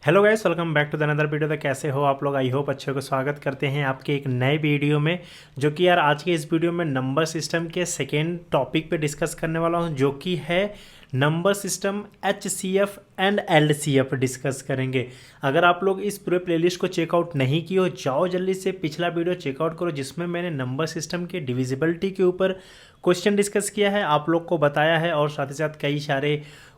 Hello guys, welcome back to the another video. तो कैसे हो आप लोग? आई होप अच्छे को स्वागत करते हैं आपके एक नए वीडियो में। जो कि यार आज के इस वीडियो में नंबर सिस्टम के सेकेंड टॉपिक पे डिस्कस करने वाला हूं, जो कि है number system HCF and LCF discuss करेंगे। अगर आप लोग इस पूरे प्लेलिस्ट को चेकआउट नहीं किए हो, जाओ जल्दी से पिछला वीडियो चेकआउट करो, जिसमें मैंने नंबर सिस्टम के डिविजिबिलिटी के ऊपर क्वेश्चन डिस्कस किया है, आप लोग को बताया है, और साथ ही साथ कई सारे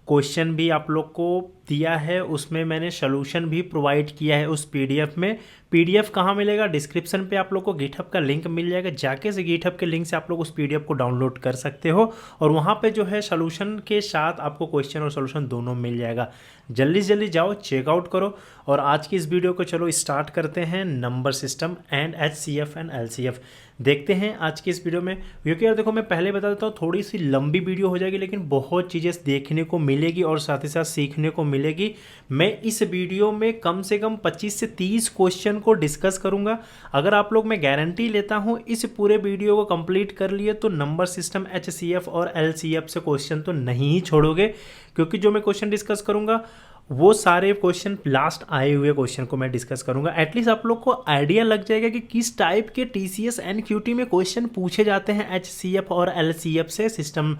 क्वेश्चन भी आप लोग को दिया है। उसमें मैंने सोल्यूशन भी प्रोवाइड किया है उस पीडीएफ में। पीडीएफ कहाँ मिलेगा? डिस्क्रिप्शन पे आप लोग को गिटहब का लिंक मिल जाएगा, जाके से गिटहब के लिंक से आप लोग उस पीडीएफ को डाउनलोड कर सकते हो, और वहाँ पे जो है सोल्यूशन के साथ आपको क्वेश्चन और सोल्यूशन दोनों मिल जाएगा। जल्दी से जल्दी जाओ चेकआउट करो। और आज की इस वीडियो को चलो स्टार्ट करते हैं। Number system and HCF and LCF देखते हैं आज की इस वीडियो में। क्योंकि यार देखो, मैं पहले बता देता हूँ, थोड़ी सी लंबी वीडियो हो जाएगी, लेकिन बहुत चीज़ें देखने को मिलेगी और साथ ही साथ सीखने को मिलेगी। मैं इस वीडियो में कम से कम 25 से 30 क्वेश्चन को डिस्कस करूंगा। अगर आप लोग, मैं गारंटी लेता हूं, इस पूरे वीडियो को कंप्लीट कर लिए तो नंबर सिस्टम HCF और LCF से क्वेश्चन तो नहीं ही छोड़ोगे, क्योंकि जो मैं क्वेश्चन डिस्कस करूंगा वो सारे क्वेश्चन लास्ट आए हुए क्वेश्चन को मैं डिस्कस करूंगा। एटलीस्ट आप लोग को आइडिया लग जाएगा कि किस टाइप के TCS NQT में क्वेश्चन पूछे जाते हैं HCF और LCF से, सिस्टम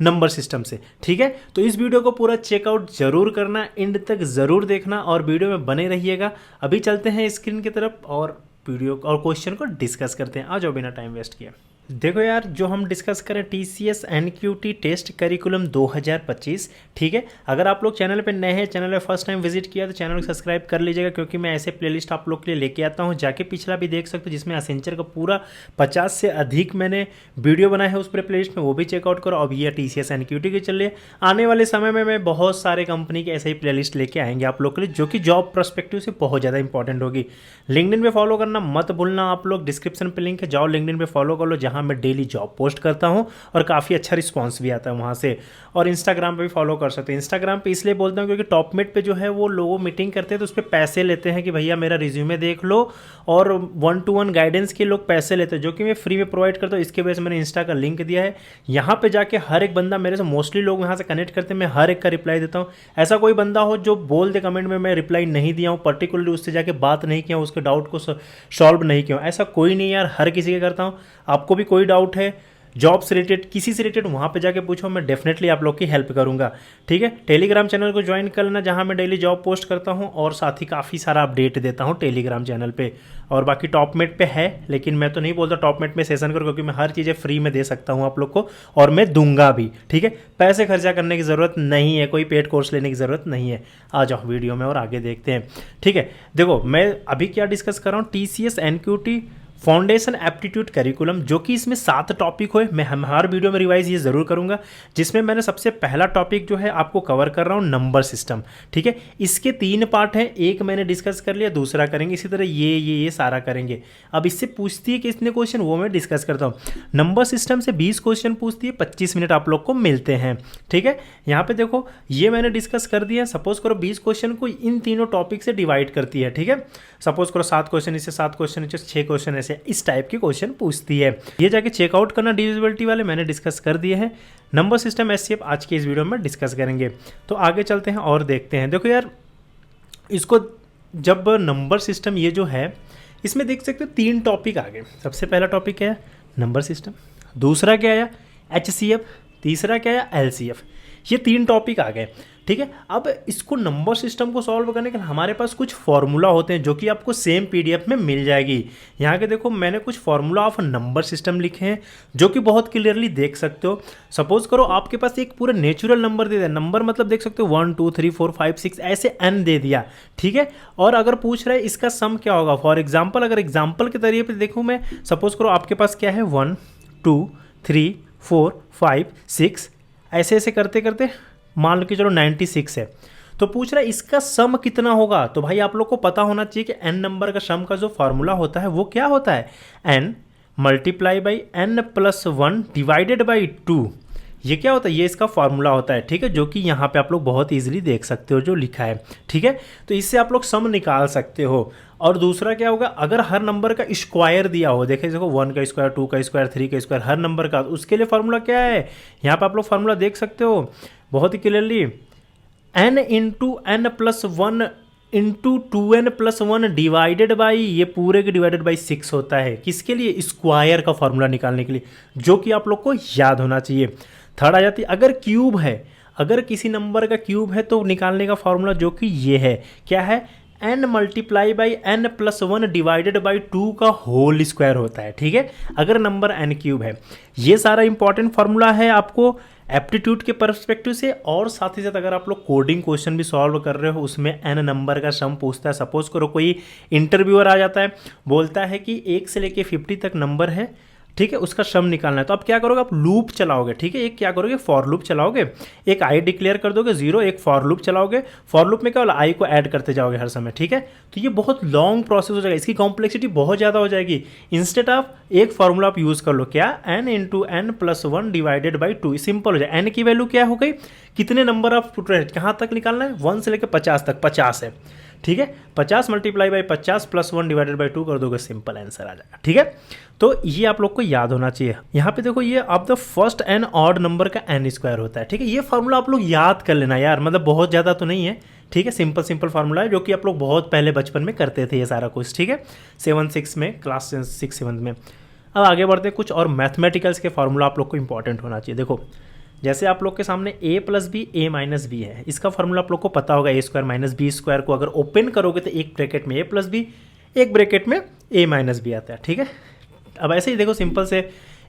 नंबर सिस्टम से। ठीक है, तो इस वीडियो को पूरा चेकआउट जरूर करना, एंड तक जरूर देखना और वीडियो में बने रहिएगा। अभी चलते हैं स्क्रीन की तरफ और वीडियो और क्वेश्चन को डिस्कस करते हैं। आ जाओ बिना टाइम वेस्ट किए। देखो यार, जो हम डिस्कस करें TCS NQT टेस्ट करिकुलम 2025। ठीक है, अगर आप लोग चैनल पे नए हैं, चैनल पे फर्स्ट टाइम विजिट किया तो चैनल को सब्सक्राइब कर लीजिएगा, क्योंकि मैं ऐसे प्लेलिस्ट आप लोग के लिए लेके आता हूं। जाके पिछला भी देख सकते हो, जिसमें असेंचर का पूरा 50 से अधिक मैंने वीडियो बनाया है उस पूरे प्लेलिस्ट में, वो भी चेकआउट करो। अब ये TCS NQT के चलिए, आने वाले समय में मैं बहुत सारे कंपनी के ऐसे ही प्लेलिस्ट लेके आएंगे आप लोग के लिए, जो कि जॉब पर्सपेक्टिव से बहुत ज़्यादा इंपॉर्टेंट होगी। लिंक्डइन पे फॉलो करना मत भूलना आप लोग, डिस्क्रिप्शन पे लिंक है, जाओ लिंक्डइन पे फॉलो कर लो, जहाँ मैं डेली जॉब पोस्ट करता हूं और काफ़ी अच्छा रिस्पांस भी आता है वहां से। और इंस्टाग्राम पे भी फॉलो कर सकते हैं। इंस्टाग्राम पे इसलिए बोलता हूं क्योंकि टॉपमेट पे जो है वो लोग मीटिंग करते हैं, तो उस पर पैसे लेते हैं कि भैया मेरा रिज्यूमे देख लो, और 1-to-1 गाइडेंस के लोग पैसे लेते हैं, जो कि मैं फ्री में प्रोवाइड करता हूँ। इसके वजह से मैंने इंस्टा का लिंक दिया है। यहाँ पे जाके हर एक बंदा मेरे से, मोस्टली लोग यहाँ से कनेक्ट करते हैं, मैं हर एक का रिप्लाई देता हूँ। ऐसा कोई बंदा हो जो बोल दे कमेंट में मैं रिप्लाई नहीं दिया हूँ, पर्टिकुलरली उससे जाके बात नहीं किया हूँ, उसके डाउट को सॉल्व नहीं किया हूँ, ऐसा कोई नहीं यार, हर किसी के करता हूँ। आपको भी कोई डाउट है जॉब से रिलेटेड, किसी से रिलेटेड, वहाँ पे जाके पूछो, मैं डेफिनेटली आप लोग की हेल्प करूँगा। ठीक है, टेलीग्राम चैनल को ज्वाइन कर लेना, जहाँ मैं डेली जॉब पोस्ट करता हूँ और साथ ही काफ़ी सारा अपडेट देता हूँ टेलीग्राम चैनल पे। और बाकी टॉपमेट पे है, लेकिन मैं तो नहीं बोलता टॉपमेट में सेशन करो, क्योंकि मैं हर चीज़ें फ्री में दे सकता हूँ आप लोग को, और मैं दूंगा भी। ठीक है, पैसे खर्चा करने की ज़रूरत नहीं है, कोई पेड कोर्स लेने की ज़रूरत नहीं है। आ जाओ वीडियो में और आगे देखते हैं। ठीक है, देखो मैं अभी क्या डिस्कस कर रहा हूँ, TCS NQT foundation aptitude curriculum, जो कि इसमें 7 टॉपिक हुए। मैं हर वीडियो में रिवाइज ये ज़रूर करूंगा, जिसमें मैंने सबसे पहला टॉपिक जो है आपको कवर कर रहा हूँ, नंबर सिस्टम। ठीक है, इसके 3 पार्ट हैं, एक मैंने डिस्कस कर लिया, दूसरा करेंगे, इसी तरह ये सारा करेंगे। अब इससे पूछती है कि इसने क्वेश्चन, वो मैं डिस्कस करता हूँ। नंबर सिस्टम से 20 क्वेश्चन पूछती है, 25 मिनट आप लोग को मिलते हैं। ठीक है, यहाँ पे देखो ये मैंने डिस्कस कर दिया। सपोज करो 20 क्वेश्चन को इन तीनों टॉपिक से डिवाइड करती है। ठीक है, सपोज करो 7 क्वेश्चन इससे, 7 क्वेश्चन इससे, 6 क्वेश्चन ऐसे, इस टाइप के क्वेश्चन पूछती है। ये जाके चेकआउट करना, डिविजिबिलिटी वाले मैंने डिस्कस कर दिए हैं। नंबर सिस्टम HCF आज के इस वीडियो में डिस्कस करेंगे। तो आगे चलते हैं और देखते हैं। देखो यार, इसको जब नंबर सिस्टम ये जो है, इसमें देख सकते हो 3 टॉपिक आ गए। सबसे पहला टॉपिक क्या है? Number system. दूसरा क्या आया? HCF। तीसरा क्या आया? LCF। ये 3 टॉपिक आ गए। ठीक है, अब इसको नंबर सिस्टम को सॉल्व करने के लिए हमारे पास कुछ फॉर्मूला होते हैं, जो कि आपको सेम पीडीएफ में मिल जाएगी। यहाँ के देखो, मैंने कुछ फॉर्मूला ऑफ नंबर सिस्टम लिखे हैं, जो कि बहुत क्लियरली देख सकते हो। सपोज करो आपके पास एक पूरा नेचुरल नंबर दे दिया, नंबर मतलब देख सकते हो 1 2 3 4 5 6 ऐसे n दे दिया। ठीक है, और अगर पूछ रहे इसका सम क्या होगा, फॉर एग्जाम्पल, अगर एग्जाम्पल के तरीके पर देखूँ मैं, सपोज करो आपके पास क्या है, 1 2 3 4 5 6 ऐसे ऐसे करते करते मान लो कि चलो 96 है, तो पूछ रहा है इसका सम कितना होगा। तो भाई आप लोग को पता होना चाहिए कि n नंबर का सम का जो फॉर्मूला होता है वो क्या होता है, n multiply by n+1 divided by 2। ये क्या होता है? ये इसका फॉर्मूला होता है। ठीक है, जो कि यहाँ पे आप लोग बहुत इजीली देख सकते हो जो लिखा है। ठीक है, तो इससे आप लोग सम निकाल सकते हो। और दूसरा क्या होगा, अगर हर नंबर का स्क्वायर दिया हो, देखें देखो 1 का स्क्वायर, 2 का स्क्वायर, 3 का स्क्वायर, हर नंबर का, उसके लिए फॉर्मूला क्या है, यहाँ पे आप लोग फॉर्मूला देख सकते हो बहुत ही clearly, n × n+1 into 2n+1 divided by ये पूरे के डिवाइडेड बाई 6 होता है। किसके लिए? स्क्वायर का फॉर्मूला निकालने के लिए, जो कि आप लोग को याद होना चाहिए। थर्ड आ जाती है, अगर क्यूब है, अगर किसी नंबर का क्यूब है तो निकालने का फॉर्मूला जो कि ये है, क्या है? n multiply by n+1 divided by 2 का होल स्क्वायर होता है। ठीक है, अगर नंबर n क्यूब है। ये सारा इंपॉर्टेंट फार्मूला है आपको एप्टीट्यूड के परस्पेक्टिव से, और साथ ही साथ अगर आप लोग कोडिंग क्वेश्चन भी सॉल्व कर रहे हो, उसमें n नंबर का सम पूछता है। सपोज करो कोई इंटरव्यूअर आ जाता है, बोलता है कि 1 से लेके 50 तक नंबर है, ठीक है, उसका सम निकालना है, तो आप क्या करोगे? आप लूप चलाओगे। ठीक है, एक क्या करोगे? फॉर लूप चलाओगे, एक आई डिक्लेयर कर दोगे 0, एक फॉर लूप चलाओगे। फॉर लूप में क्या होगा? आई को ऐड करते जाओगे हर समय। ठीक है, तो ये बहुत लॉन्ग प्रोसेस हो जाएगा, इसकी कॉम्प्लेक्सिटी बहुत ज़्यादा हो जाएगी। इंस्टेड ऑफ एक फॉर्मूला आप यूज़ कर लो, क्या? n into n+1 divided by 2, simple हो जाए। n की वैल्यू क्या हो गई? कितने नंबर आप कहाँ तक निकालना है? 1 से लेकर 50 तक, 50 है। ठीक है, 50 मल्टीप्लाई बाई 50 +1 डिवाइडेड बाई 2 कर दोगे, सिंपल आंसर आ जाएगा। ठीक है, तो ये आप लोग को याद होना चाहिए। यहाँ पे देखो, ये आप the first n odd number का n स्क्वायर होता है। ठीक है, ये फार्मूला आप लोग याद कर लेना यार, मतलब बहुत ज़्यादा तो नहीं है। ठीक है, सिंपल सिंपल फार्मूला है, जो कि आप लोग बहुत पहले बचपन में करते थे ये सारा कुछ। ठीक है, 7-6 में, क्लास 6-7 में। अब आगे बढ़ते हैं, कुछ और मैथमेटिकल्स के फार्मूला आप लोग को इंपॉर्टेंट होना चाहिए। देखो, जैसे आप लोग के सामने a+b a-b है, इसका फार्मूला आप लोग को पता होगा। a² - b² को अगर ओपन करोगे तो एक ब्रैकेट में a+b, एक ब्रैकेट में a-b आता है। ठीक है, अब ऐसे ही देखो, सिंपल से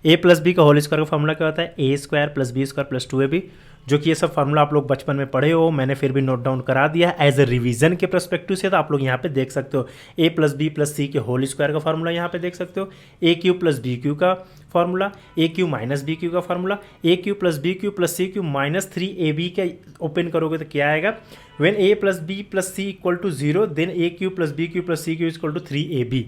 a+b का होल स्क्वायर का फार्मूला क्या होता है? a² + b² + 2ab, जो कि ये सब फार्मूला आप लोग बचपन में पढ़े हो, मैंने फिर भी नोट डाउन करा दिया है एज ए रिवीजन के परस्पेक्टिव से। तो आप लोग यहाँ पे देख सकते हो a+b + c के होल स्क्वायर का फार्मूला यहाँ पे देख सकते हो, a³ + bq का फार्मूला, a³ - bq का formula, a³ + bq + c³ - 3ab का ओपन करोगे तो क्या आएगा? When a + b + c = 0 then a³ + bq + c³ = 3ab।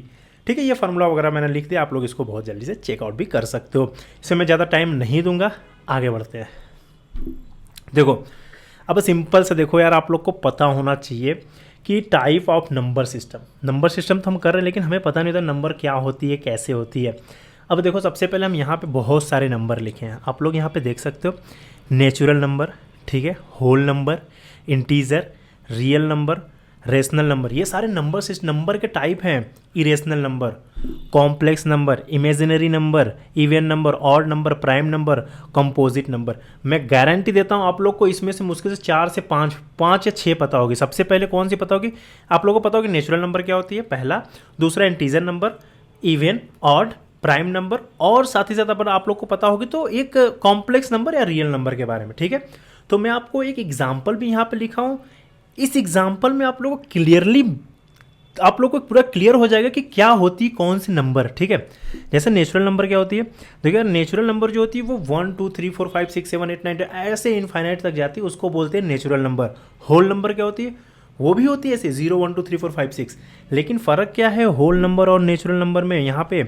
ठीक है, ये फार्मूला वगैरह मैंने लिख दिया, आप लोग इसको बहुत जल्दी से चेकआउट भी कर सकते हो। इसमें मैं ज़्यादा टाइम नहीं दूंगा, आगे बढ़ते हैं। देखो, अब सिंपल से देखो यार, आप लोग को पता होना चाहिए कि टाइप ऑफ नंबर सिस्टम तो हम कर रहे हैं, लेकिन हमें पता नहीं होता नंबर क्या होती है, कैसे होती है। अब देखो, सबसे पहले हम यहाँ पे बहुत सारे नंबर लिखे हैं, आप लोग यहाँ पे देख सकते हो। नेचुरल नंबर, ठीक है, whole number, integer, real number, rational number, ये सारे नंबर के टाइप हैं। Irrational number, complex number, imaginary number, even number, odd number, prime number, composite number. मैं गारंटी देता हूँ आप लोग को इसमें से मुश्किल से 4 से 5 या 6 पता होगी। सबसे पहले कौन सी पता होगी? आप लोगों को पता होगी नेचुरल नंबर क्या होती है, पहला। दूसरा integer number, even, odd, prime number, और साथ ही साथ अगर आप लोग को पता होगी तो एक कॉम्प्लेक्स नंबर या रियल नंबर के बारे में। ठीक है, तो मैं आपको एक एग्जाम्पल भी यहाँ पे लिखा हूँ। इस एग्जाम्पल में आप लोगों को क्लियरली, आप लोग को पूरा क्लियर हो जाएगा कि क्या होती है कौन सी नंबर। ठीक है, जैसे नेचुरल नंबर क्या होती है? देखिए, नेचुरल नंबर जो होती है वो 1 2 3 4 5 6 7 8 9 ऐसे इनफाइनाइट तक जाती है, उसको बोलते हैं नेचुरल नंबर। होल नंबर क्या होती है? वो भी होती है ऐसे 0 1 2 3 4 5 6, लेकिन फ़र्क क्या है होल नंबर और नेचुरल नंबर में? यहाँ पे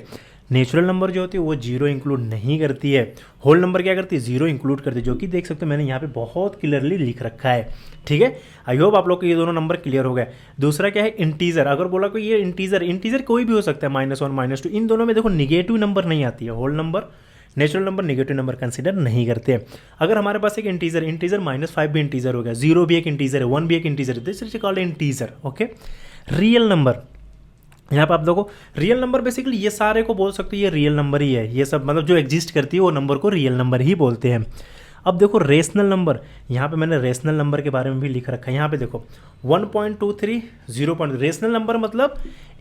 नेचुरल नंबर जो होती है वो 0 इंक्लूड नहीं करती है, होल नंबर क्या करती है? 0 इंक्लूड करती है, जो कि देख सकते हो मैंने यहाँ पे बहुत क्लियरली लिख रखा है। ठीक है, आई होप आप लोग को ये दोनों नंबर क्लियर हो गए। दूसरा क्या है? इंटीजर। अगर बोला कोई ये इंटीजर कोई भी हो सकता है, -1 -2, इन दोनों में देखो निगेटिव नंबर नहीं आती है। Whole number, natural number negative number consider नहीं करते। अगर हमारे पास एक इंटीजर -5 भी इंटीजर हो गया, 0 भी एक इंटीजर है, 1 भी एक इंटीजर है, this is called integer. Okay, real number, यहाँ पे आप देखो रियल नंबर बेसिकली ये सारे को बोल सकते हो ये रियल नंबर ही है, ये सब मतलब जो एग्जिस्ट करती है वो नंबर को रियल नंबर ही बोलते हैं। अब देखो रेशनल नंबर, यहाँ पे मैंने रेशनल नंबर के बारे में भी लिख रखा है। यहाँ पे देखो 1.23 0. रेशनल नंबर मतलब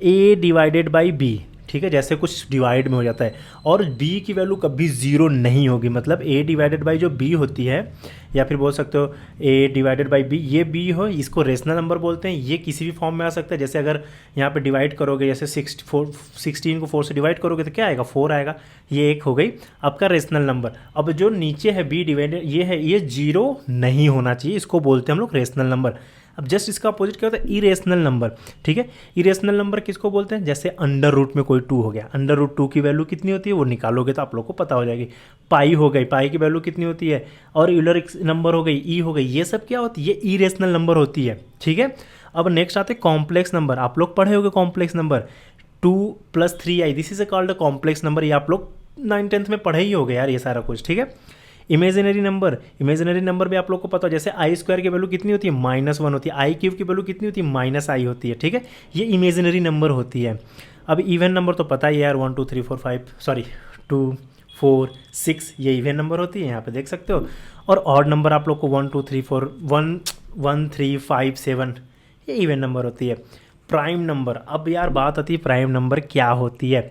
a/b, ठीक है, जैसे कुछ डिवाइड में हो जाता है, और b की वैल्यू कभी 0 नहीं होगी, मतलब a/b जो b होती है, या फिर बोल सकते हो a/b, ये b हो, इसको रेशनल नंबर बोलते हैं। ये किसी भी फॉर्म में आ सकता है, जैसे अगर यहाँ पे डिवाइड करोगे, जैसे 16 को 4 से डिवाइड करोगे तो क्या आएगा? 4 आएगा। ये एक हो गई आपका रेशनल नंबर। अब जो नीचे है b डिवाइडेड, ये है, ये 0 नहीं होना चाहिए, इसको बोलते हैं हम लोग रेशनल नंबर। अब जस्ट इसका अपोजिट क्या होता है? Irrational number. ठीक है, इरेशनल नंबर किसको बोलते हैं? जैसे अंडर रूट में कोई 2 हो गया, अंडर रूट 2 की वैल्यू कितनी होती है वो निकालोगे तो आप लोग को पता हो जाएगी। पाई हो गई, पाई की वैल्यू कितनी होती है, और यूलर नंबर हो गई, ई हो गई, ये सब क्या होती है? ये इरेशनल नंबर होती है। ठीक है, अब नेक्स्ट आते हैं कॉम्प्लेक्स नंबर। आप लोग पढ़े होंगे complex number 2 + 3i, this is called complex number. ये आप लोग 9th 10th में पढ़े ही हो गए यार ये सारा कुछ। ठीक है, इमेजिनरी नंबर भी आप लोग को पता हो, जैसे आई स्क्वायर की वैल्यू कितनी होती है -1 होती है, आई क्यूब की वैल्यू कितनी होती है -i होती है, ठीक है, ये इमेजिनरी नंबर होती है। अब इवन नंबर तो पता ही है यार 1 2 3 4 5 सॉरी 2 4 6 ये इवन नंबर होती है, यहाँ पे देख सकते हो। और ऑड नंबर आप लोग को 1 2 3 4 1 1 3 5 7 ये इवन नंबर होती है। प्राइम नंबर, अब यार बात आती है प्राइम नंबर क्या होती है।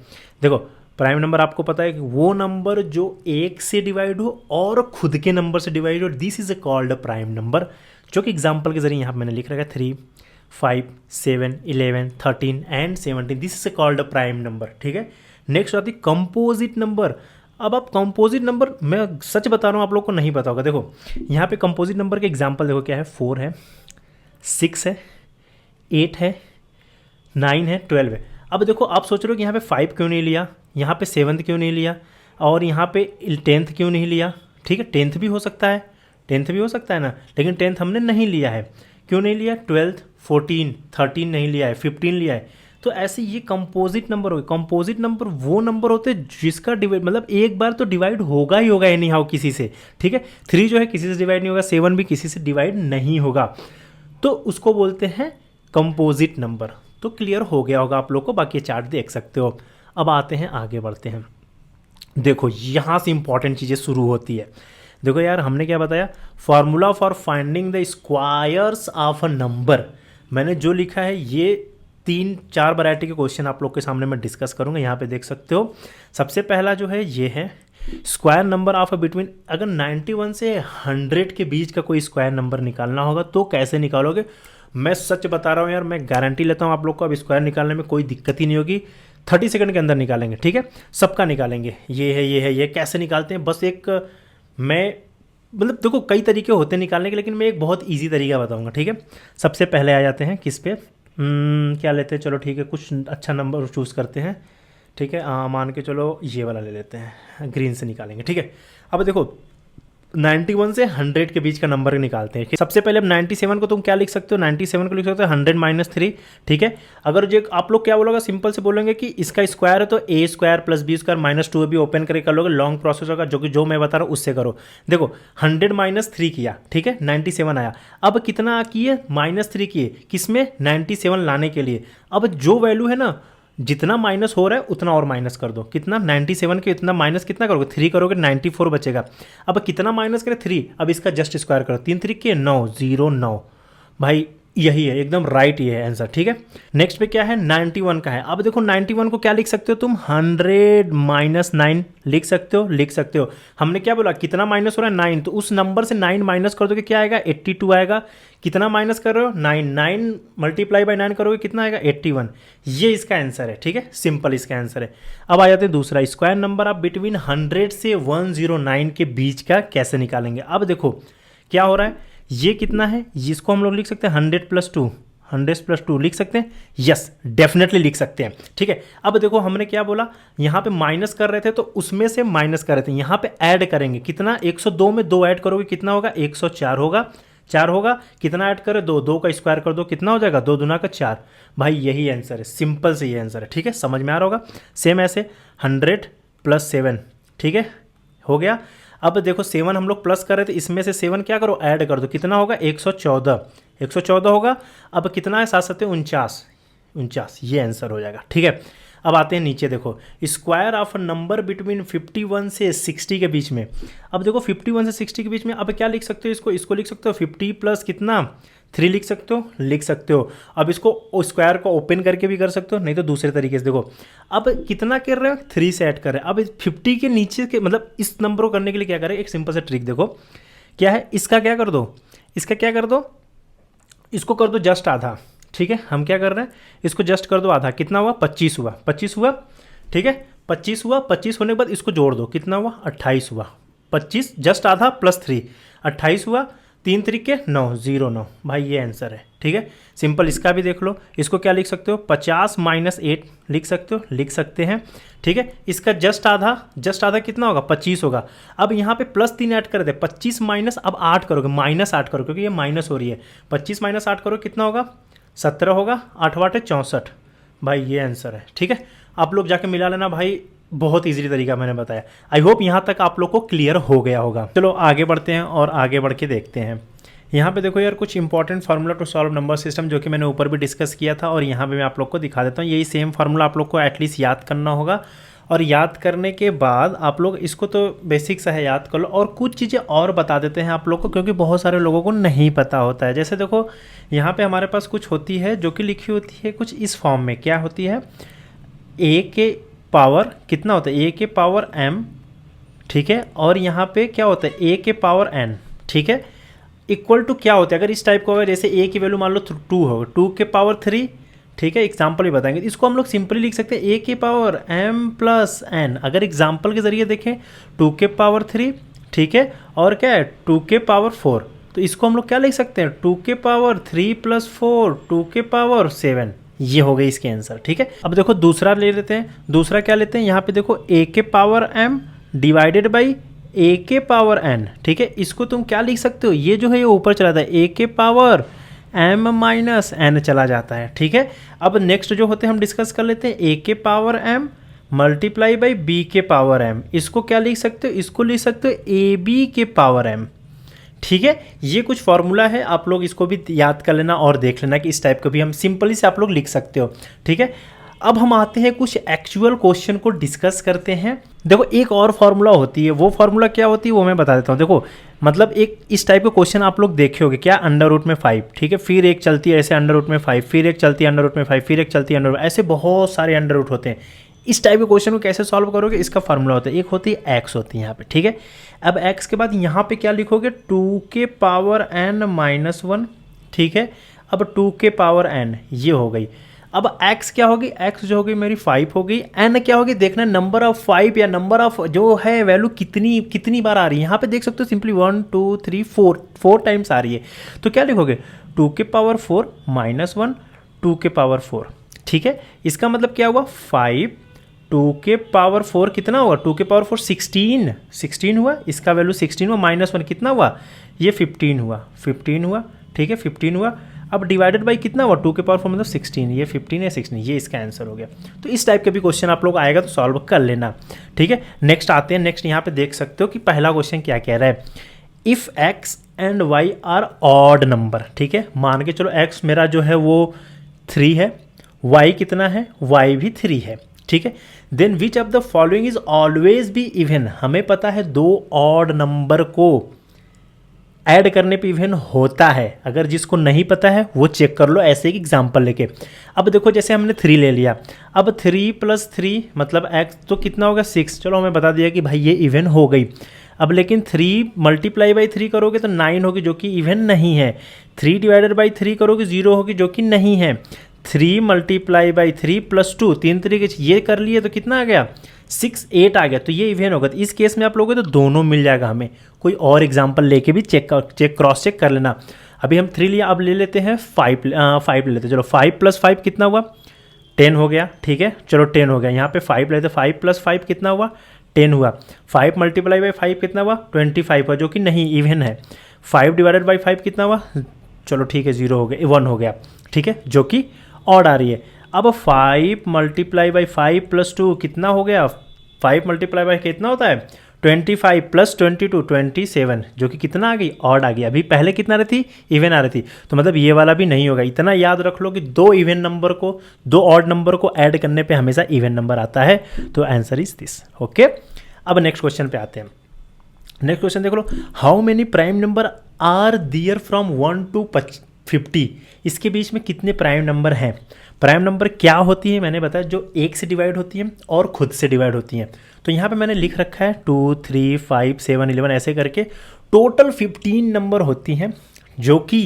देखो प्राइम नंबर आपको पता है कि वो नंबर जो एक से डिवाइड हो और खुद के नंबर से डिवाइड हो, this is called prime number, जो कि एग्जाम्पल के जरिए यहाँ मैंने लिख रखा है 3 5 7 11 13 and 17, this is called prime number, ठीक है। नेक्स्ट आती है कंपोजिट नंबर। अब आप कंपोजिट नंबर, मैं सच बता रहा हूँ आप लोग को नहीं पता होगा। देखो यहाँ पे कंपोजिट नंबर के एग्जाम्पल देखो क्या है, 4 है, 6 है, 8 है, 9 है, 12 है। अब देखो आप सोच रहे हो कि यहाँ पे 5 क्यों नहीं लिया, यहाँ पे 7th क्यों नहीं लिया, और यहाँ पे 10th क्यों नहीं लिया, ठीक है 10th भी हो सकता है, 10th भी हो सकता है ना, लेकिन 10th हमने नहीं लिया है, क्यों नहीं लिया, 12th 14 13 नहीं लिया है, 15 लिया है। तो ऐसे ये कंपोजिट नंबर हो गए। कंपोजिट नंबर वो नंबर होते हैं जिसका डिवाइड मतलब एक बार तो डिवाइड होगा ही होगा एनी हाउ किसी से, ठीक है। 3 जो है किसी से डिवाइड नहीं होगा, 7 भी किसी से डिवाइड नहीं होगा, तो उसको बोलते हैं कंपोजिट नंबर। तो क्लियर हो गया होगा आप लोग को, बाकी चार्ट देख सकते हो। अब आते हैं आगे बढ़ते हैं। देखो यहाँ से इंपॉर्टेंट चीज़ें शुरू होती है। देखो यार हमने क्या बताया, formula for finding the squares of a number. मैंने जो लिखा है ये 3-4 वैरायटी के क्वेश्चन आप लोग के सामने मैं डिस्कस करूंगा, यहाँ पे देख सकते हो। सबसे पहला जो है ये है स्क्वायर नंबर ऑफ बिटवीन, अगर 91 से 100 के बीच का कोई स्क्वायर नंबर निकालना होगा तो कैसे निकालोगे। मैं सच बता रहा हूँ यार, मैं गारंटी लेता हूँ आप लोग को अब स्क्वायर निकालने में कोई दिक्कत ही नहीं होगी, 30 सेकंड के अंदर निकालेंगे, ठीक है। सबका निकालेंगे, ये है ये है ये कैसे निकालते हैं, बस एक मैं मतलब देखो कई तरीके होते हैं निकालने के, लेकिन मैं एक बहुत ईजी तरीका बताऊँगा, ठीक है। सबसे पहले आ जाते हैं किस पे, क्या लेते हैं, चलो ठीक है कुछ अच्छा नंबर चूज़ करते हैं, ठीक है। मान के चलो ये वाला ले लेते हैं, ग्रीन से निकालेंगे, ठीक है। अब देखो 91 से 100 के बीच का नंबर निकालते हैं। सबसे पहले अब 97 को तुम क्या लिख सकते हो, 97 को लिख सकते हो 100 - 3, ठीक है। अगर जो आप लोग क्या बोलोगे, सिंपल से बोलेंगे कि इसका स्क्वायर है तो a square plus b square -2 भी ओपन करके कर लोगे, लॉन्ग प्रोसेस होगा, जो मैं बता रहा हूँ उससे करो। देखो 100 - 3 किया, ठीक है, 97 आया। अब कितना किए, -3 किए, किसमें, 97 लाने के लिए। अब जो वैल्यू है ना, जितना माइनस हो रहा है उतना और माइनस कर दो, कितना 97 के इतना माइनस कितना करोगे, 3 करोगे 94 बचेगा। अब कितना माइनस करें, 3, अब इसका जस्ट स्क्वायर करो, 3 3 के 9 0 9, भाई यही है एकदम राइट, ये है आंसर, ठीक है। नेक्स्ट पे क्या है, 91 का है। अब देखो 91 को क्या लिख सकते हो तुम, 100 - 9 लिख सकते हो। हमने क्या बोला, कितना माइनस हो रहा है, 9, तो उस नंबर से 9 माइनस कर दोगे क्या आएगा, 82 आएगा। कितना माइनस कर रहे हो, 9, 9 मल्टीप्लाई बाय 9 करोगे कितना आएगा, 81। ये इसका आंसर है, ठीक है, सिंपल इसका आंसर है। अब आ जाते हैं दूसरा, स्क्वायर नंबर आप बिटवीन 100 से 109 के बीच का कैसे निकालेंगे। अब देखो क्या हो रहा है, ये कितना है, इसको हम लोग लिख सकते हैं 100 + 2 लिख सकते हैं, यस डेफिनेटली लिख सकते हैं, ठीक है। अब देखो हमने क्या बोला, यहाँ पे माइनस कर रहे थे तो उसमें से माइनस कर रहे थे, यहाँ पे ऐड करेंगे, कितना 102 में 2 ऐड करोगे कितना होगा, 104 होगा, 4 होगा, कितना ऐड करें, 2, 2 का स्क्वायर कर दो कितना हो जाएगा, 2 दूना का 4, भाई यही आंसर है, सिंपल से ये आंसर है, ठीक है, समझ में आ रहा होगा। सेम ऐसे 100 + 7, ठीक है, हो गया। अब देखो 7 हम लोग प्लस कर रहे थे, इसमें से 7 क्या करो, ऐड कर दो, कितना होगा, 114 होगा। अब कितना है, 7 7 49, ये आंसर हो जाएगा, ठीक है। अब आते हैं नीचे, देखो स्क्वायर ऑफ नंबर बिटवीन 51 से 60 के बीच में। अब देखो 51 से 60 के बीच में, अब क्या लिख सकते हो, इसको लिख सकते हो 50 प्लस कितना 3 लिख सकते हो। अब इसको स्क्वायर को ओपन करके भी कर सकते हो, नहीं तो दूसरे तरीके से। देखो अब कितना कर रहे हो, 3 से ऐड कर रहे हैं। अब 50 के नीचे के मतलब इस नंबर को करने के लिए क्या करें, एक सिंपल सा ट्रिक देखो क्या है, इसका क्या कर दो, इसको कर दो जस्ट आधा, ठीक है। हम क्या कर रहे हैं, इसको जस्ट कर दो आधा, कितना हुआ, 25 हुआ, ठीक है, 25 हुआ। 25 होने के बाद इसको जोड़ दो, कितना हुआ, 28 हुआ। 25 जस्ट आधा प्लस 3, 28 हुआ, 3 3 के 9 0 9, भाई ये आंसर है, ठीक है, सिंपल। इसका भी देख लो, इसको क्या लिख सकते हो, 50 - 8 लिख सकते हैं, ठीक है। इसका जस्ट आधा कितना होगा, 25 होगा। अब यहाँ पे +3 ऐड कर दे, 25 माइनस अब 8 करोगे, -8 करो क्योंकि ये माइनस हो रही है, 25 - 8 करो कितना होगा, 17 होगा, 8 8 64, भाई ये आंसर है, ठीक है। आप लोग जाके मिला लेना भाई, बहुत ईजी तरीका मैंने बताया। आई होप यहाँ तक आप लोग को क्लियर हो गया होगा। चलो आगे बढ़ते हैं और आगे बढ़ के देखते हैं। यहाँ पे देखो यार कुछ important formula to solve number system जो कि मैंने ऊपर भी डिस्कस किया था और यहाँ पे मैं आप लोग को दिखा देता हूँ। यही सेम फार्मूला आप लोग को एटलीस्ट याद करना होगा और याद करने के बाद आप लोग इसको तो बेसिक सा है, याद कर लो। और कुछ चीज़ें और बता देते हैं आप लोग को क्योंकि बहुत सारे लोगों को नहीं पता होता है। जैसे देखो यहाँ पे हमारे पास कुछ होती है जो कि लिखी होती है कुछ इस फॉर्म में। क्या होती है? ए के पावर कितना होता है? ए के पावर m, ठीक है। और यहाँ पे क्या होता है? ए के पावर n, ठीक है। इक्वल टू क्या होता है? अगर इस टाइप का होगा, जैसे ए की वैल्यू मान लो 2 होगा, 2 के पावर 3, ठीक है। एग्जाम्पल भी बताएंगे। इसको हम लोग सिंपली लिख सकते हैं ए के पावर m प्लस n। अगर एग्जाम्पल के जरिए देखें 2 के पावर 3, ठीक है, और क्या है 2 के पावर 4, तो इसको हम लोग क्या लिख सकते हैं? 2 के पावर 3 प्लस 4, 2 के पावर 7। ये हो गई इसके आंसर, ठीक है। अब देखो दूसरा ले लेते हैं। दूसरा क्या लेते हैं? यहाँ पे देखो a के power m divided by a के पावर n, ठीक है। इसको तुम क्या लिख सकते हो? ये जो है ये ऊपर चला जाता है, a के पावर m माइनस n चला जाता है, ठीक है। अब नेक्स्ट जो होते हैं हम डिस्कस कर लेते हैं। a के power m multiply by b के पावर m। इसको क्या लिख सकते हो? इसको लिख सकते हो ab के पावर m, ठीक है। ये कुछ फॉर्मूला है, आप लोग इसको भी याद कर लेना और देख लेना कि इस टाइप का भी हम सिंपली से आप लोग लिख सकते हो, ठीक है। अब हम आते हैं कुछ एक्चुअल क्वेश्चन को डिस्कस करते हैं। देखो एक और फार्मूला होती है, वो फार्मूला क्या होती है वो मैं बता देता हूँ। देखो मतलब एक इस टाइप का क्वेश्चन आप लोग देखे होगे, क्या? अंडर रूट में 5, ठीक है। फिर एक चलती है ऐसे अंडर रूट में 5, फिर एक चलती है अंडर रूट में 5, फिर एक चलती है अंडर रूट, ऐसे बहुत सारे अंडर रूट होते हैं। इस टाइप के क्वेश्चन को कैसे सॉल्व करोगे? इसका फार्मूला होता है, एक होती है एक्स होती है यहाँ पे, ठीक है। अब एक्स के बाद यहाँ पे क्या लिखोगे? 2 के पावर n माइनस 1, ठीक है। अब 2 के पावर n ये हो गई। अब x क्या होगी? x जो होगी मेरी 5 हो गई। n क्या होगी? देखना नंबर ऑफ 5 या नंबर ऑफ जो है वैल्यू कितनी बार आ रही है। यहाँ पे देख सकते हो सिंपली 1 2 3 4 टाइम्स आ रही है। तो क्या लिखोगे? 2 के पावर 4 माइनस 1, 2 के पावर 4, ठीक है। इसका मतलब क्या हुआ? 5, 2 के पावर 4 कितना होगा? 2 के पावर 4 16 हुआ। इसका वैल्यू 16 हुआ, माइनस 1 कितना हुआ? ये 15 हुआ, ठीक है, 15 हुआ। अब डिवाइडेड बाई कितना हुआ? 2 के पावर 4 मतलब 16, ये 15 है 16, ये इसका आंसर हो गया। तो इस टाइप का भी क्वेश्चन आप लोग आएगा तो सॉल्व कर लेना, ठीक है। नेक्स्ट आते हैं। नेक्स्ट यहाँ पे देख सकते हो कि पहला क्वेश्चन क्या कह रहा है। If x and y are odd number, ठीक है। मान के चलो x मेरा जो है वो 3 है, y कितना है? y भी 3 है, ठीक है। Then which of the following is always be even. हमें पता है 2 ऑड नंबर को ऐड करने पे इवन होता है। अगर जिसको नहीं पता है वो चेक कर लो ऐसे एक एग्जांपल लेके। अब देखो जैसे हमने 3 ले लिया, अब 3 प्लस 3 मतलब x तो कितना होगा? 6। चलो हमें बता दिया कि भाई ये इवन हो गई। अब लेकिन 3 मल्टीप्लाई बाई 3 करोगे तो 9 होगी जो कि इवन नहीं है। 3 डिवाइडेड बाई 3 करोगे 0 होगी जो कि नहीं है। 3 मल्टीप्लाई बाई 3 प्लस 2, 3 तरीके से ये कर लिए तो कितना आ गया? 6 8 आ गया, तो ये इवन होगा। तो इस केस में आप लोगों तो दोनों मिल जाएगा। हमें कोई और एग्जांपल लेके भी क्रॉस चेक कर लेना। अभी हम 3 लिया, अब ले लेते हैं 5 ले लेते हैं। चलो 5 प्लस 5 कितना हुआ? 10 हो गया, ठीक है। चलो 10 हो गया। यहाँ पे 5 लेते, 5 प्लस 5 कितना हुआ? 10 हुआ। 5 मल्टीप्लाई बाई 5 कितना हुआ? 25 हुआ जो कि नहीं इवन है। 5 डिवाइडेड बाई 5 कितना हुआ? चलो ठीक है 0 हो गया, 1 हो गया, ठीक है, जो कि ऑड आ रही है। अब 5 मल्टीप्लाई बाई 5 प्लस 2 कितना हो गया? 5 मल्टीप्लाई बाई कितना होता है? 25 प्लस 22 27, जो कि कितना आ गई? ऑड आ गई। अभी पहले कितना रही थी? इवन आ रही थी। तो मतलब ये वाला भी नहीं होगा। इतना याद रख लो कि 2 इवन नंबर को 2 ऑड नंबर को ऐड करने पे हमेशा इवन नंबर आता है। तो आंसर इज दिस, ओके। अब नेक्स्ट क्वेश्चन पे आते हैं। नेक्स्ट क्वेश्चन देख लो। How many prime number are there from 1 to 50। इसके बीच में कितने प्राइम नंबर हैं? प्राइम नंबर क्या होती है? मैंने बताया जो 1 से डिवाइड होती है और खुद से डिवाइड होती हैं। तो यहाँ पे मैंने लिख रखा है 2 3 5 7 11 ऐसे करके टोटल 15 नंबर होती हैं जो कि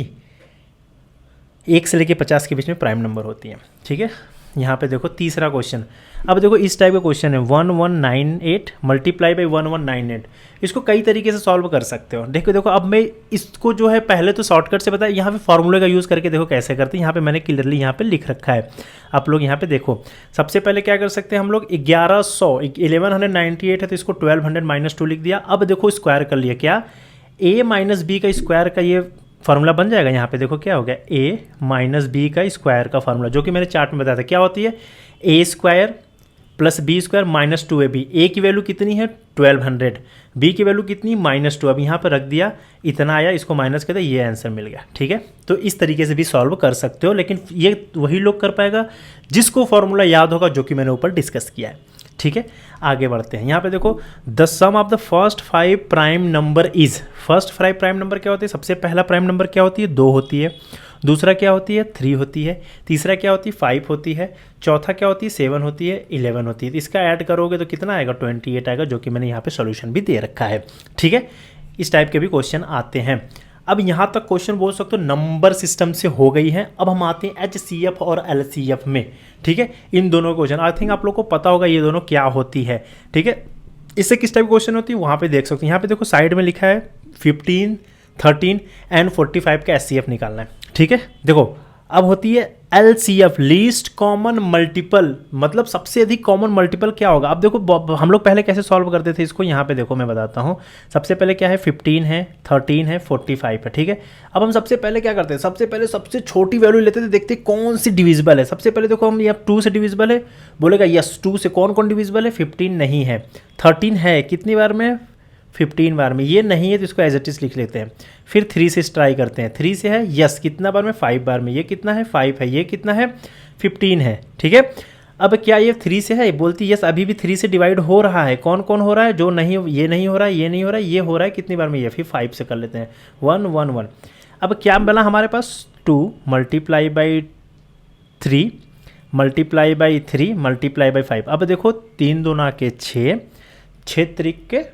1 से लेके 50 के बीच में प्राइम नंबर होती हैं, ठीक है। यहाँ पे देखो तीसरा क्वेश्चन। अब देखो इस टाइप का क्वेश्चन है 1198 मल्टीप्लाई बाई 1198। इसको कई तरीके से सॉल्व कर सकते हो। देखो अब मैं इसको जो है पहले तो शॉर्टकट से बताया, यहाँ पे फॉर्मूले का यूज़ करके देखो कैसे करते हैं। यहाँ पे मैंने क्लियरली यहाँ पे लिख रखा है, आप लोग यहाँ पे देखो। सबसे पहले क्या कर सकते हैं हम लोग? 1198 है तो इसको 1200 माइनस 2 लिख दिया। अब देखो स्क्वायर कर लिया, क्या a माइनस बी का स्क्वायर का ये फार्मूला बन जाएगा। यहाँ पे देखो क्या हो गया? a माइनस बी का स्क्वायर का फार्मूला, जो कि मैंने चार्ट में बताया था। क्या होती है? a square plus B square minus 2ab। A की वैल्यू कितनी है 1200, बी की वैल्यू कितनी -2। अब यहाँ पर रख दिया, इतना आया, इसको माइनस कर दिया, ये आंसर मिल गया। ठीक है, तो इस तरीके से भी सॉल्व कर सकते हो, लेकिन ये वही लोग कर पाएगा जिसको फॉर्मूला याद होगा, जो कि मैंने ऊपर डिस्कस किया है। ठीक है, आगे बढ़ते हैं। यहाँ पे देखो, the sum of the first 5 prime number is. First 5 prime number क्या होती है? सबसे पहला प्राइम नंबर क्या होती है? 2 होती है। दूसरा क्या होती है? 3 होती है। तीसरा क्या होती है? 5 होती है। चौथा क्या होती है? 7 होती है। 11 होती है। तो इसका ऐड करोगे तो कितना आएगा? 28 आएगा, जो कि मैंने यहाँ पे सॉल्यूशन भी दे रखा है। ठीक है, इस टाइप के भी क्वेश्चन आते हैं। अब यहाँ तक क्वेश्चन बोल सकते हो नंबर सिस्टम से हो गई है। अब हम आते हैं HCF और LCF में। ठीक है, इन दोनों क्वेश्चन आई थिंक आप लोग को पता होगा ये दोनों क्या होती है। ठीक है, इससे किस टाइप क्वेश्चन होती है वहाँ पे देख सकते हैं। यहाँ पे देखो साइड में लिखा है 15, 13 एंड 45 का HCF निकालना है। ठीक है, देखो अब होती है LCF, लीस्ट कॉमन मल्टीपल, मतलब सबसे अधिक कॉमन मल्टीपल क्या होगा। अब देखो हम लोग पहले कैसे सॉल्व करते थे इसको, यहाँ पे देखो मैं बताता हूँ। सबसे पहले क्या है? 15 है, 13 है, 45 है। ठीक है, अब हम सबसे पहले क्या करते हैं? सबसे पहले सबसे छोटी वैल्यू लेते थे, देखते कौन सी डिविजिबल है। सबसे पहले देखो हम यहाँ 2 से डिविजिबल है, बोलेगा यस 2 से कौन कौन डिविजिबल है? 15 नहीं है। 13 है, कितनी बार में? 15 बार में। ये नहीं है तो इसको एज इट इज लिख लेते हैं। फिर 3 से ट्राई करते हैं, 3 से है यस, कितना बार में? 5 बार में। ये कितना है? 5 है। ये कितना है? 15 है। ठीक है, अब क्या ये 3 से है? बोलती यस, अभी भी 3 से डिवाइड हो रहा है। कौन कौन हो रहा है? जो नहीं, ये नहीं हो रहा है, ये नहीं हो रहा है, ये हो रहा है। कितनी बार में? ये। फिर 5 से कर लेते हैं, 1 1 1। अब क्या बना हमारे पास? 2 multiply by 3 multiply by 3 multiply by 5। अब देखो 3 दूना के 6, 6 त्रिक के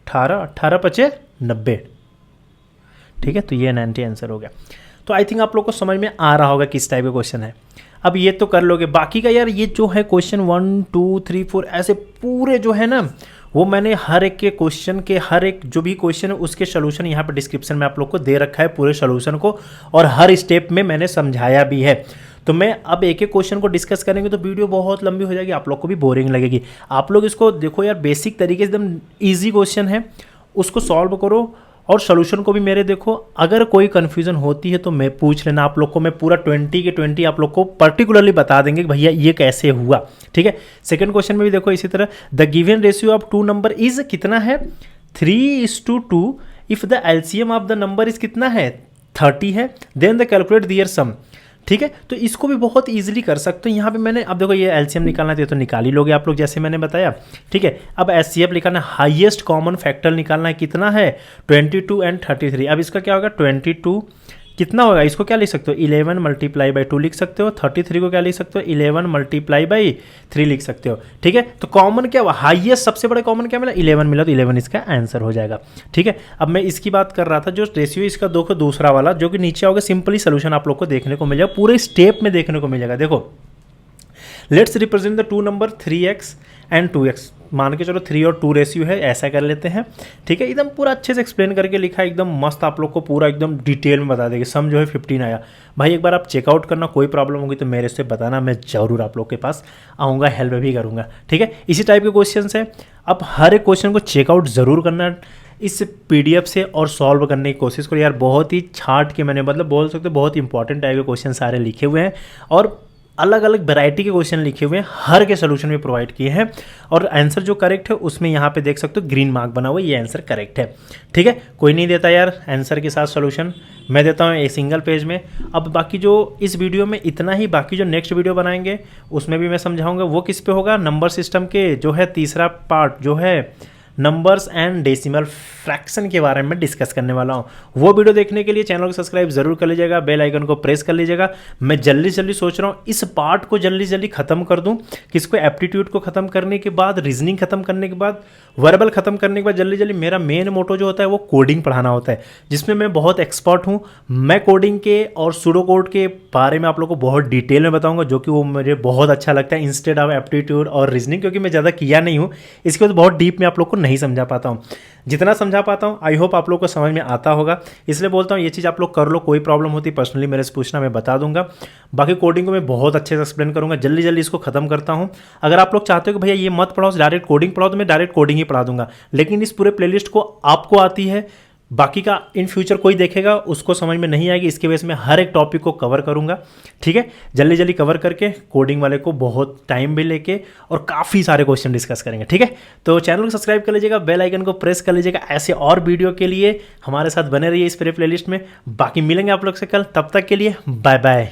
18, 18 पचे 90। ठीक है, तो ये 90 आंसर हो गया। तो आई थिंक आप लोग को समझ में आ रहा होगा किस टाइप का क्वेश्चन है। अब ये तो कर लोगे, बाकी का यार ये जो है क्वेश्चन 1 2 3 4 ऐसे पूरे जो है ना, वो मैंने हर एक के क्वेश्चन के, हर एक जो भी क्वेश्चन है उसके सोल्यूशन यहाँ पे डिस्क्रिप्शन में आप लोग को दे रखा है, पूरे सोल्यूशन को, और हर स्टेप में मैंने समझाया भी है। तो मैं अब एक एक क्वेश्चन को डिस्कस करेंगे तो वीडियो बहुत लंबी हो जाएगी, आप लोग को भी बोरिंग लगेगी। आप लोग इसको देखो यार, बेसिक तरीके से एकदम ईजी क्वेश्चन है, उसको सॉल्व करो और सोल्यूशन को भी मेरे देखो। अगर कोई कन्फ्यूजन होती है तो मैं पूछ लेना, आप लोग को मैं पूरा 20 के 20 आप लोग को पर्टिकुलरली बता देंगे कि भैया ये कैसे हुआ। ठीक है, सेकंड क्वेश्चन में भी देखो इसी तरह, the given ratio of 2 number is कितना है? 3:2। If the LCM of the number is कितना है? 30 है। देन द कैलकुलेट दियर सम। ठीक है, तो इसको भी बहुत इजीली कर सकते हो। यहाँ पे मैंने, अब देखो ये एलसीएम निकालना है तो निकाल ही लोगे आप लोग, जैसे मैंने बताया। ठीक है, अब एचसीएफ निकालना है, हाईएस्ट कॉमन फैक्टर निकालना है, कितना है? 22 एंड 33। अब इसका क्या होगा? 22 कितना होगा? इसको क्या लिख सकते हो? 11 मल्टीप्लाई बाई 2 लिख सकते हो। 33 को क्या लिख सकते हो? 11 मल्टीप्लाई बाई 3 लिख सकते हो। ठीक है, तो कॉमन क्या हुआ? हाईएस्ट सबसे बड़ा कॉमन क्या मिला? 11 मिला, तो 11 इसका आंसर हो जाएगा। ठीक है, अब मैं इसकी बात कर रहा था, जो रेशियो इसका देखो दूसरा वाला जो कि नीचे होगा, सिंपली सोल्यूशन आप लोग को देखने को मिल जाएगा, पूरे स्टेप में देखने को मिल जाएगा। देखो, let's represent the 2 number 3x and 2x। मान के चलो 3 और 2 रेशियो है, ऐसा कर लेते हैं। ठीक है, एकदम पूरा अच्छे से एक्सप्लेन करके लिखा है, एकदम मस्त, आप लोग को पूरा एकदम डिटेल में बता देंगे। सम जो है 15 आया। भाई एक बार आप चेकआउट करना, कोई प्रॉब्लम होगी तो मेरे से बताना, मैं जरूर आप लोग के पास आऊँगा, हेल्प भी करूँगा। ठीक है, इसी टाइप के क्वेश्चन है। अब हर एक क्वेश्चन को चेकआउट ज़रूर करना इस पीडीएफ से और सॉल्व करने की कोशिश करो यार। बहुत ही छाट के मैंने, मतलब बोल सकते बहुत इंपॉर्टेंट टाइप के क्वेश्चन सारे लिखे हुए हैं, और अलग अलग वैरायटी के क्वेश्चन लिखे हुए हैं, हर के सोल्यूशन में प्रोवाइड किए हैं। और आंसर जो करेक्ट है उसमें यहाँ पे देख सकते हो ग्रीन मार्क बना हुआ है, ये आंसर करेक्ट है। ठीक है, कोई नहीं देता यार आंसर के साथ सोल्यूशन, मैं देता हूँ एक सिंगल पेज में। अब बाकी जो इस वीडियो में इतना ही, बाकी जो नेक्स्ट वीडियो बनाएंगे उसमें भी मैं समझाऊंगा। वो किस पे होगा? नंबर सिस्टम के जो है तीसरा पार्ट, जो है नंबर्स एंड डेसिमल फ्रैक्शन के बारे में डिस्कस करने वाला हूँ। वो वीडियो देखने के लिए चैनल को सब्सक्राइब जरूर कर लीजिएगा, बेल आइकन को प्रेस कर लीजिएगा। मैं जल्दी जल्दी सोच रहा हूँ इस पार्ट को जल्दी जल्दी खत्म कर दूँ, किसको एप्टीट्यूड को खत्म करने के बाद, रीजनिंग खत्म करने के बाद, वर्बल खत्म करने के बाद जल्दी जल्दी मेरा मेन मोटो जो होता है वो कोडिंग पढ़ाना होता है, जिसमें मैं बहुत एक्सपर्ट हूँ। मैं कोडिंग के और सूडो कोड के बारे में आप लोग को बहुत डिटेल में बताऊंगा, जो कि वो मुझे बहुत अच्छा लगता है इंस्टेड ऑफ एप्टीट्यूड और रीजनिंग, क्योंकि मैं ज़्यादा किया नहीं हूँ, इसके बाद बहुत डीप में आप लोग को नहीं समझा पाता हूँ। जितना समझा पाता हूँ आई होप आप लोग को समझ में आता होगा, इसलिए बोलता हूँ ये चीज़ आप लोग कर लो। कोई प्रॉब्लम होती पर्सनली मेरे से पूछना, मैं बता दूंगा। बाकी कोडिंग को मैं बहुत अच्छे से एक्सप्लेन करूँगा, जल्दी जल्दी इसको खत्म करता हूँ। अगर आप लोग चाहते हो कि भैया ये मत पढ़ाओ, डायरेक्ट कोडिंग पढ़ाओ, तो मैं डायरेक्ट कोडिंग ही पढ़ा दूंगा। लेकिन इस पूरे प्लेलिस्ट को आपको आती है बाकी का इन फ्यूचर कोई देखेगा उसको समझ में नहीं आएगी, इसके वजह से मैं हर एक टॉपिक को कवर करूंगा। ठीक है, जल्दी जल्दी कवर करके कोडिंग वाले को बहुत टाइम भी लेके और काफ़ी सारे क्वेश्चन डिस्कस करेंगे। ठीक है, तो चैनल को सब्सक्राइब कर लीजिएगा, बेल आइकन को प्रेस कर लीजिएगा। ऐसे और वीडियो के लिए हमारे साथ बने रहिए इस पूरे प्लेलिस्ट में। बाकी मिलेंगे आप लोग से कल, तब तक के लिए बाय बाय।